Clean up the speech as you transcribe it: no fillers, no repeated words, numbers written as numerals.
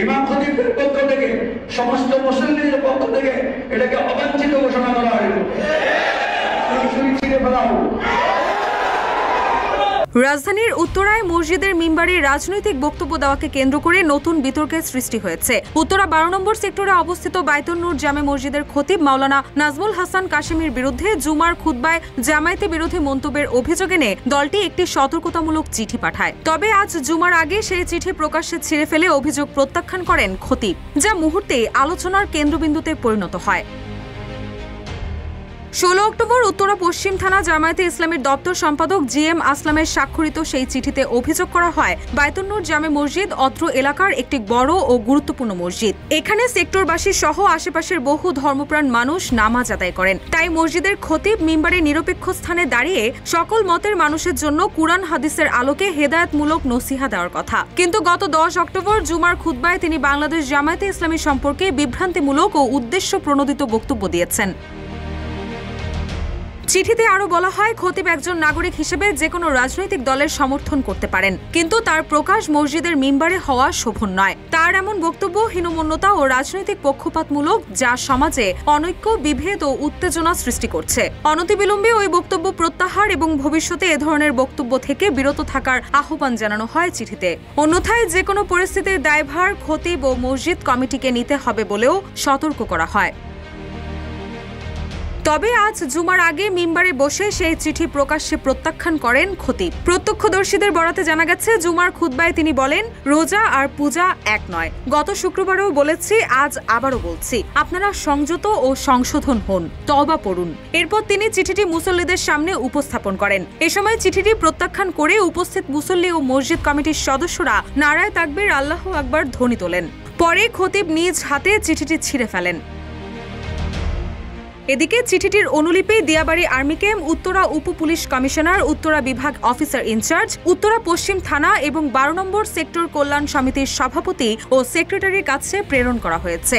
ইমাম খতিবের পক্ষ থেকে সমস্ত মুসল্লিদের পক্ষ থেকে এটাকে অবাঞ্ছিত ঘোষণা করা হইল। রাজধানীর উত্তরায় মসজিদের মিম্বারে রাজনৈতিক বক্তব্য দেওয়াকে কেন্দ্র করে নতুন বিতর্কের সৃষ্টি হয়েছে। উত্তরা 12 নম্বর সেক্টরে অবস্থিত বাইতুন নূর জামে মসজিদের খতিব মাওলানা নাজমুল হাসান কাশেমির বিরুদ্ধে জুমার খুতবায় জামায়াতে বিরোধী মন্তব্যের অভিযোগ এনে দলটি একটি সতর্কতামূলক চিঠি পাঠায়। তবে আজ জুমার আগে সেই চিঠি প্রকাশ্যে ছিঁড়ে ফেলে অভিযোগ প্রত্যাখ্যান করেন খতিব, যা মুহূর্তেই আলোচনার কেন্দ্রবিন্দুতে পরিণত হয়। 16 অক্টোবর উত্তরা পশ্চিম থানা জামায়াতে ইসলামের দপ্তর সম্পাদক জিএম আসলামের স্বাক্ষরিত সেই চিঠিতে অভিযোগ করা হয়, বাইতুন নূর জামে মসজিদ অত্র এলাকার একটি বড় ও গুরুত্বপূর্ণ মসজিদ। এখানে সেক্টরবাসী সহ আশেপাশের বহু ধর্মপ্রাণ মানুষ নামাজ আদায় করেন। তাই মসজিদের খতিব মিম্বারে নিরপেক্ষ স্থানে দাঁড়িয়ে সকল মতের মানুষের জন্য কুরআন হাদিসের আলোকে হেদায়েতমূলক নসিহা দেওয়ার কথা। কিন্তু গত 10 অক্টোবর জুমার খুতবায় তিনি বাংলাদেশ জামায়াতে ইসলামী সম্পর্কে বিভ্রান্তিমূলক ও উদ্দেশ্য প্রণোদিত বক্তব্য দিয়েছেন। চিঠিতে আরো বলা হয়, খতিব একজন নাগরিক হিসেবে যে কোনো রাজনৈতিক দলের সমর্থন করতে পারেন, কিন্তু তার প্রকাশ মসজিদের মিম্বারে হওয়া শোভন নয়। তার এমন বক্তব্য হীনমন্যতা ও রাজনৈতিক পক্ষপাতমূলক, যা সমাজে অনৈক্য, বিভেদ ও উত্তেজনা সৃষ্টি করছে। অনতিবিলম্বে ওই বক্তব্য প্রত্যাহার এবং ভবিষ্যতে এ ধরনের বক্তব্য থেকে বিরত থাকার আহ্বান জানানো হয় চিঠিতে। অন্যথায় যে কোনো পরিস্থিতির দায়ভার খতিব ও মসজিদ কমিটিকে নিতে হবে বলেও সতর্ক করা হয়। তবে আজ জুমার আগে মিম্বারে বসে সেই চিঠি প্রকাশ্যে প্রত্যাখ্যান করেন খতিব। প্রত্যক্ষদর্শীদের বরাতে জানা গেছে, জুমার খুতবায় তিনি বলেন, রোজা আর পূজা এক নয়। গত শুক্রবারেও বলেছি, আজ আবারও বলছি, আপনারা সংযত ও সংশোধন হন, তওবা পড়ুন। এরপর তিনি চিঠিটি মুসল্লিদের সামনে উপস্থাপন করেন। এ সময় চিঠিটি প্রত্যাখ্যান করে উপস্থিত মুসল্লি ও মসজিদ কমিটির সদস্যরা নারায়ে তাকবীর, আল্লাহু আকবার ধ্বনি তোলেন। পরে খতিব নিজ হাতে চিঠিটি ছিঁড়ে ফেলেন। এদিকে চিঠিটির অনুলিপি দিয়াবাড়ি আর্মি ক্যাম্প, উত্তরা উপ পুলিশ কমিশনার, উত্তরা বিভাগ অফিসার ইনচার্জ, উত্তরা পশ্চিম থানা এবং 12 নম্বর সেক্টর কল্যাণ সমিতির সভাপতি ও সেক্রেটারির কাছে প্রেরণ করা হয়েছে।